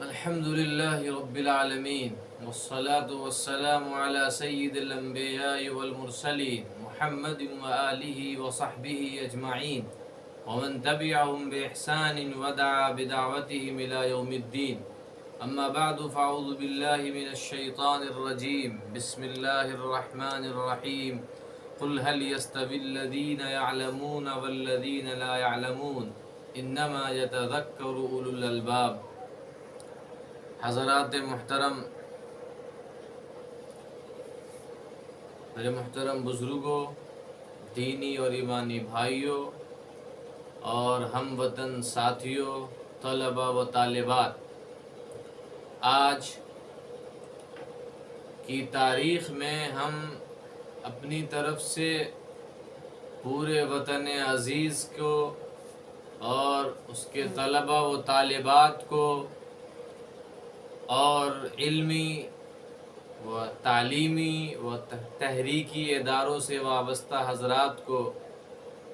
الحمد لله رب العالمين والصلاة والسلام على سيد الأنبياء والمرسلين محمد وآله وصحبه أجمعين ومن تبعهم بإحسان ودعا بدعوتهم إلى يوم الدين. أما بعد فأعوذ بالله من الشيطان الرجيم. بسم الله الرحمن الرحيم. قل هل يستوي الذين يعلمون والذين لا يعلمون إنما يتذكر أولو الألباب. حضرات محترم، میرے محترم بزرگوں، دینی اور ایمانی بھائیوں اور ہم وطن ساتھیوں، طلباء و طالبات، آج کی تاریخ میں ہم اپنی طرف سے پورے وطن عزیز کو اور اس کے طلباء و طالبات کو اور علمی و تعلیمی و تحریکی اداروں سے وابستہ حضرات کو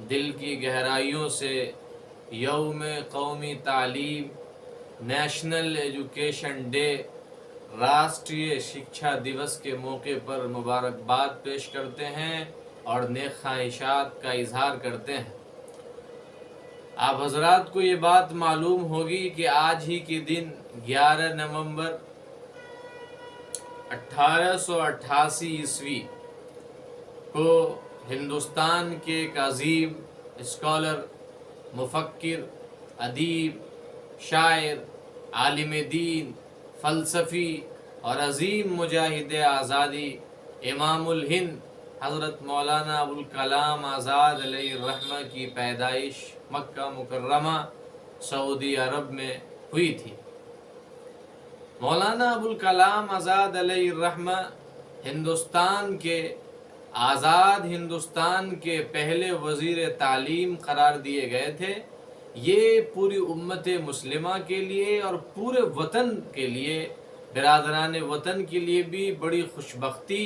دل کی گہرائیوں سے یوم قومی تعلیم، نیشنل ایجوکیشن ڈے، راشٹریہ شکشا دیوس کے موقع پر مبارکباد پیش کرتے ہیں اور نیک خواہشات کا اظہار کرتے ہیں۔ آپ حضرات کو یہ بات معلوم ہوگی کہ آج ہی کے دن 11 نومبر 1888 عیسوی کو ہندوستان کے ایک عظیم اسکالر، مفکر، ادیب، شاعر، عالم دین، فلسفی اور عظیم مجاہد آزادی امام الہند حضرت مولانا ابوالکلام آزاد علیہ الرحمہ کی پیدائش مکہ مکرمہ سعودی عرب میں ہوئی تھی۔ مولانا ابوالکلام آزاد علیہ الرحمہ ہندوستان کے آزاد ہندوستان کے پہلے وزیر تعلیم قرار دیے گئے تھے۔ یہ پوری امت مسلمہ کے لیے اور پورے وطن کے لیے، برادران وطن کے لیے بھی بڑی خوشبختی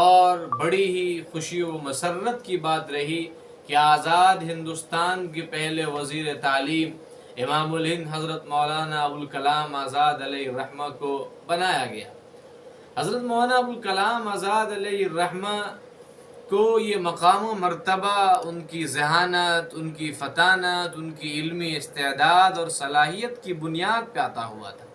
اور بڑی ہی خوشی و مسرت کی بات رہی کہ آزاد ہندوستان کے پہلے وزیر تعلیم امام الہند حضرت مولانا ابوالکلام آزاد علیہ الرحمہ کو بنایا گیا۔ حضرت مولانا ابوالکلام آزاد علیہ الرحمہ کو یہ مقام و مرتبہ ان کی ذہانت، ان کی فطانت، ان کی علمی استعداد اور صلاحیت کی بنیاد پہ عطا ہوا تھا۔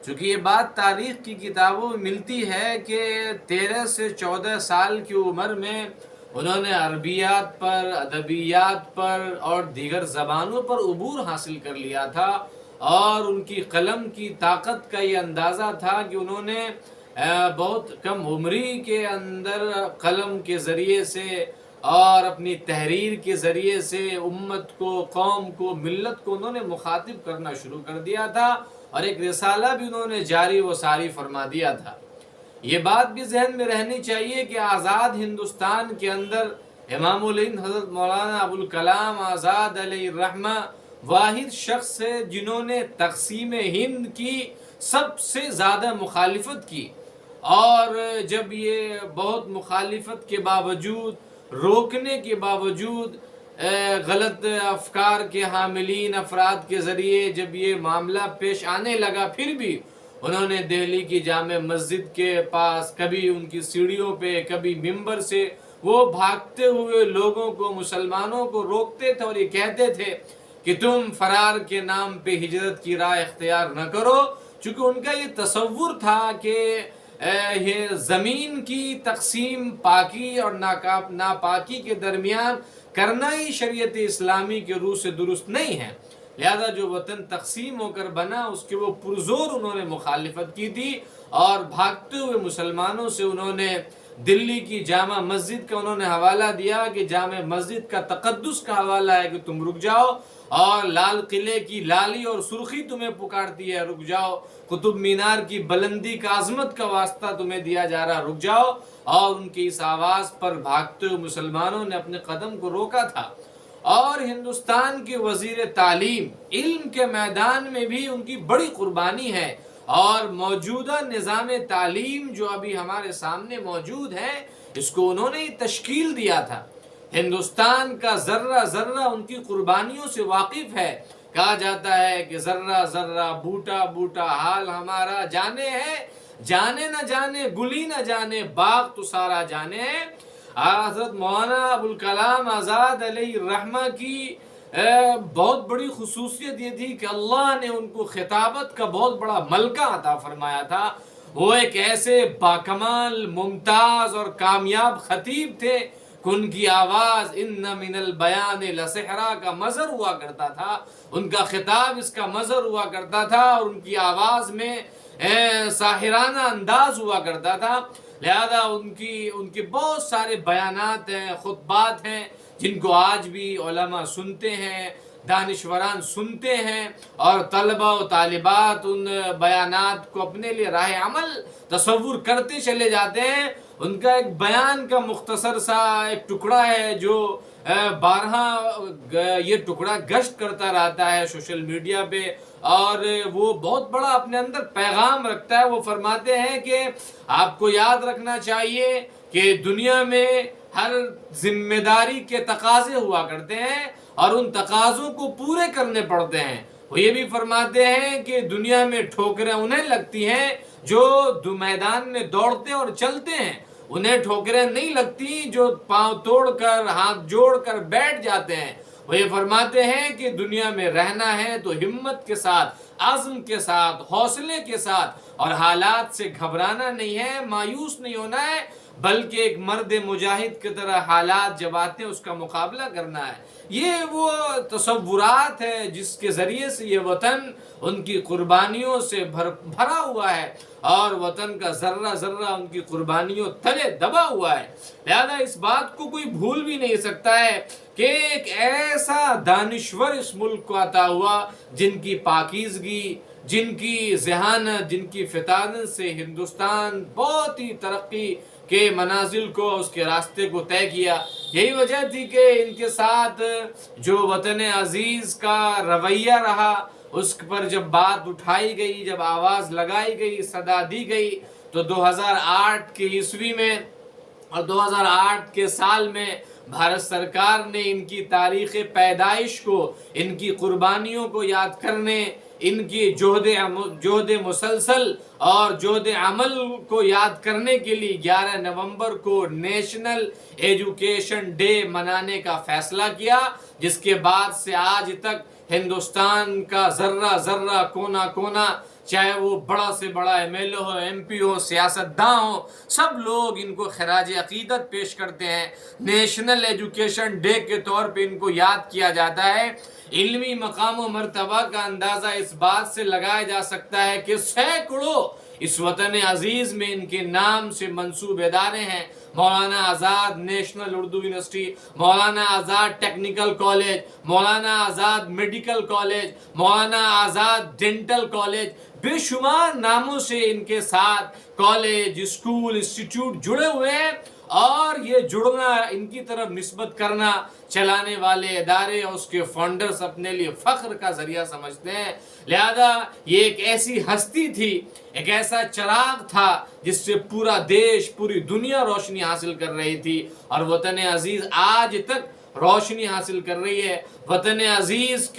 چونکہ یہ بات تاریخ کی کتابوں میں ملتی ہے کہ 13 سے 14 سال کی عمر میں انہوں نے عربیات پر، ادبیات پر اور دیگر زبانوں پر عبور حاصل کر لیا تھا، اور ان کی قلم کی طاقت کا یہ اندازہ تھا کہ انہوں نے بہت کم عمری کے اندر قلم کے ذریعے سے اور اپنی تحریر کے ذریعے سے امت کو، قوم کو، ملت کو انہوں نے مخاطب کرنا شروع کر دیا تھا، اور ایک رسالہ بھی انہوں نے جاری و ساری فرما دیا تھا۔ یہ بات بھی ذہن میں رہنی چاہیے کہ آزاد ہندوستان کے اندر امام الہند حضرت مولانا ابوالکلام آزاد علیہ الرحمہ واحد شخص ہے جنہوں نے تقسیم ہند کی سب سے زیادہ مخالفت کی، اور جب یہ بہت مخالفت کے باوجود، روکنے کے باوجود، غلط افکار کے حاملین افراد کے ذریعے جب یہ معاملہ پیش آنے لگا، پھر بھی انہوں نے دہلی کی جامع مسجد کے پاس کبھی ان کی سیڑھیوں پہ، کبھی ممبر سے وہ بھاگتے ہوئے لوگوں کو، مسلمانوں کو روکتے تھے اور یہ کہتے تھے کہ تم فرار کے نام پہ ہجرت کی راہ اختیار نہ کرو، چونکہ ان کا یہ تصور تھا کہ یہ زمین کی تقسیم پاکی اور ناپاکی کے درمیان کرنا ہی شریعت اسلامی کے روح سے درست نہیں ہے، لہذا جو وطن تقسیم ہو کر بنا اس کے وہ پرزور انہوں نے مخالفت کی تھی، اور بھاگتے ہوئے مسلمانوں سے انہوں نے دلی کی جامع مسجد کا انہوں نے حوالہ دیا کہ جامع مسجد کا تقدس کا حوالہ ہے کہ تم رک جاؤ، اور لال قلعے کی لالی اور سرخی تمہیں پکارتی ہے رک جاؤ، قطب مینار کی بلندی کا عظمت کا واسطہ تمہیں دیا جا رہا رک جاؤ، اور ان کی اس آواز پر بھاگتے ہوئے مسلمانوں نے اپنے قدم کو روکا تھا۔ اور ہندوستان کے وزیر تعلیم علم کے میدان میں بھی ان کی بڑی قربانی ہے، اور موجودہ نظام تعلیم جو ابھی ہمارے سامنے موجود ہے اس کو انہوں نے تشکیل دیا تھا۔ ہندوستان کا ذرہ ذرہ ان کی قربانیوں سے واقف ہے کہا جاتا ہے کہ ذرہ ذرہ بوٹا بوٹا حال ہمارا جانے ہے، جانے نہ جانے گلی نہ جانے باغ تو سارا جانے ہے۔ حضرت مولانا ابوالکلام آزاد علیہ الرحمہ کی بہت بڑی خصوصیت یہ تھی کہ اللہ نے ان کو خطابت کا بہت بڑا ملکہ عطا فرمایا تھا۔ وہ ایک ایسے باکمال ممتاز اور کامیاب خطیب تھے کہ ان کی آواز ان من البیان لسحرا کا مظہر ہوا کرتا تھا، ان کا خطاب اس کا مظہر ہوا کرتا تھا، اور ان کی آواز میں ساحرانہ انداز ہوا کرتا تھا۔ لہذا ان کے بہت سارے بیانات ہیں، خطبات ہیں جن کو آج بھی علماء سنتے ہیں، دانشوران سنتے ہیں، اور طلبہ و طالبات ان بیانات کو اپنے لیے راہ عمل تصور کرتے چلے جاتے ہیں۔ ان کا ایک بیان کا مختصر سا ایک ٹکڑا ہے جو بارہا یہ ٹکڑا گشت کرتا رہتا ہے سوشل میڈیا پہ، اور وہ بہت بڑا اپنے اندر پیغام رکھتا ہے۔ وہ فرماتے ہیں کہ آپ کو یاد رکھنا چاہیے کہ دنیا میں ہر ذمہ داری کے تقاضے ہوا کرتے ہیں اور ان تقاضوں کو پورے کرنے پڑتے ہیں۔ وہ یہ بھی فرماتے ہیں کہ دنیا میں ٹھوکریں انہیں لگتی ہیں جو میدان میں دوڑتے اور چلتے ہیں، انہیں ٹھوکریں نہیں لگتی جو پاؤں توڑ کر ہاتھ جوڑ کر بیٹھ جاتے ہیں۔ وہ یہ فرماتے ہیں کہ دنیا میں رہنا ہے تو ہمت کے ساتھ، عزم کے ساتھ، حوصلے کے ساتھ، اور حالات سے گھبرانا نہیں ہے، مایوس نہیں ہونا ہے، بلکہ ایک مرد مجاہد کی طرح حالات جب آتے ہیں اس کا مقابلہ کرنا ہے۔ یہ وہ تصورات ہے جس کے ذریعے سے یہ وطن ان کی قربانیوں سے بھرا ہوا ہے، اور وطن کا ذرہ ذرہ ان کی قربانیوں تلے دبا ہوا ہے۔ لہذا اس بات کو کوئی بھول بھی نہیں سکتا ہے کہ ایک ایسا دانشور اس ملک کو عطا ہوا جن کی پاکیزگی، جن کی ذہانت، جن کی فطانت سے ہندوستان بہت ہی ترقی کے منازل کو، اس کے راستے کو طے کیا۔ یہی وجہ تھی کہ ان کے ساتھ جو وطن عزیز کا رویہ رہا، اس پر جب بات اٹھائی گئی، جب آواز لگائی گئی، صدا دی گئی، تو 2008 کے عیسوی میں اور 2008 کے سال میں بھارت سرکار نے ان کی تاریخ پیدائش کو، ان کی قربانیوں کو یاد کرنے، ان کی جہد مسلسل اور جہد عمل کو یاد کرنے کے لیے 11 نومبر کو نیشنل ایجوکیشن ڈے منانے کا فیصلہ کیا، جس کے بعد سے آج تک ہندوستان کا ذرہ ذرہ، کونا کونا، چاہے وہ بڑا سے بڑا ایم ایل اے ہو، ایم پی ہو، سیاستداں ہو، سب لوگ ان کو خراج عقیدت پیش کرتے ہیں۔ نیشنل ایجوکیشن ڈے کے طور پہ ان کو یاد کیا جاتا ہے۔ علمی مقام و مرتبہ کا اندازہ اس بات سے لگایا جا سکتا ہے کہ سینکڑوں اس وطن عزیز میں ان کے نام سے منصوب ادارے ہیں۔ Maulana Azad national Urdu university, Maulana Azad technical college, Maulana Azad medical college, Maulana Azad dental college, بے شمار ناموں سے ان کے ساتھ کالج، اسکول، انسٹیٹیوٹ جڑے ہوئے ہیں، اور یہ جڑنا، ان کی طرف نسبت کرنا چلانے والے ادارے اور اس کے فاؤنڈرز اپنے لیے فخر کا ذریعہ سمجھتے ہیں۔ لہذا یہ ایک ایسی ہستی تھی، ایک ایسا چراغ تھا جس سے پورا دیش، پوری دنیا روشنی حاصل کر رہی تھی، اور وطن عزیز آج تک روشنی حاصل کر رہی ہے۔ وطن عزیز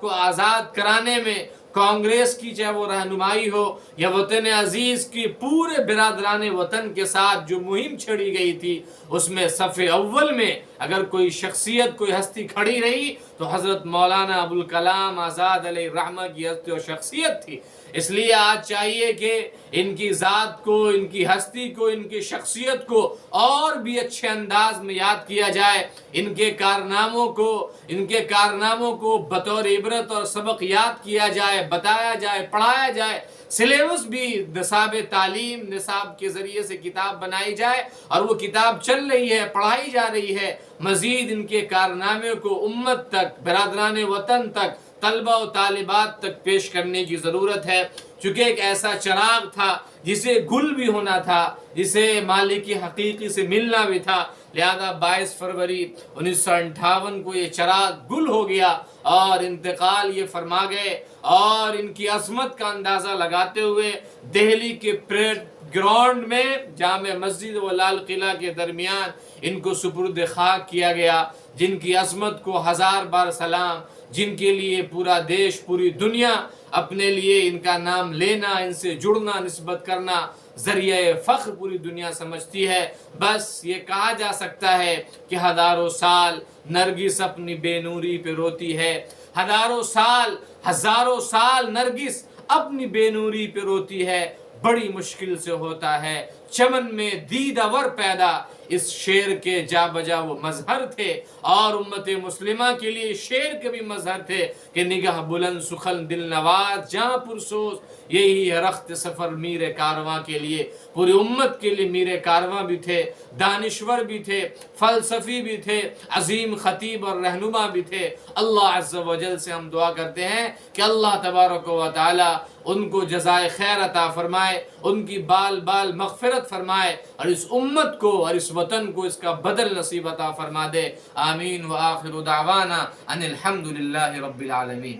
کو آزاد کرانے میں کانگریس کی چاہے وہ رہنمائی ہو، یا وطن عزیز کی پورے برادران وطن کے ساتھ جو مہم چھڑی گئی تھی، اس میں صف اول میں اگر کوئی شخصیت، کوئی ہستی کھڑی رہی تو حضرت مولانا ابوالکلام آزاد علیہ الرحمہ کی ہستی اور شخصیت تھی۔ اس لیے آج چاہیے کہ ان کی ذات کو، ان کی ہستی کو، ان کی شخصیت کو اور بھی اچھے انداز میں یاد کیا جائے، ان کے کارناموں کو بطور عبرت اور سبق یاد کیا جائے، بتایا جائے، پڑھایا جائے، سلیبس بھی نصاب تعلیم، نصاب کے ذریعے سے کتاب بنائی جائے، اور وہ کتاب چل رہی ہے، پڑھائی جا رہی ہے۔ مزید ان کے کارنامے کو امت تک، برادران وطن تک، طلبہ و طالبات تک پیش کرنے کی ضرورت ہے، چونکہ ایک ایسا چراغ تھا جسے گل بھی ہونا تھا، جسے مالک حقیقی سے ملنا بھی تھا۔ لہذا 22 فروری 1958 کو یہ چراغ گل ہو گیا اور انتقال یہ فرما گئے، اور ان کی عظمت کا اندازہ لگاتے ہوئے دہلی کے پریڈ گراؤنڈ میں جامع مسجد و لال قلعہ کے درمیان ان کو سپرد خاک کیا گیا، جن کی عظمت کو ہزار بار سلام، جن کے لیے پورا دیش، پوری دنیا اپنے لیے ان کا نام لینا، ان سے جڑنا، نسبت کرنا ذریعہ فخر پوری دنیا سمجھتی ہے۔ بس یہ کہا جا سکتا ہے کہ ہزاروں سال نرگس اپنی بے نوری پہ روتی ہے، ہزاروں سال نرگس اپنی بے نوری پہ روتی ہے، بڑی مشکل سے ہوتا ہے چمن میں دیدہ ور پیدا۔ اس شعر کے جا بجا وہ مظہر تھے، اور امت مسلمہ کے لیے شعر کے بھی مظہر تھے کہ نگاہ بلند سخن دل نواز جہاں پرسوز، یہی ہے رخت سفر میر کارواں کے لیے۔ پوری امت کے لیے میر کارواں بھی تھے، دانشور بھی تھے، فلسفی بھی تھے، عظیم خطیب اور رہنما بھی تھے۔ اللہ عز و جل سے ہم دعا کرتے ہیں کہ اللہ تبارک و تعالی ان کو جزائے خیر عطا فرمائے، ان کی بال بال مغفرت فرمائے، اور اس امت کو اور اس وطن کو اس کا بدل نصیب عطا فرما دے۔ آمین۔ وآخر دعوانا ان الحمد للہ رب العالمین۔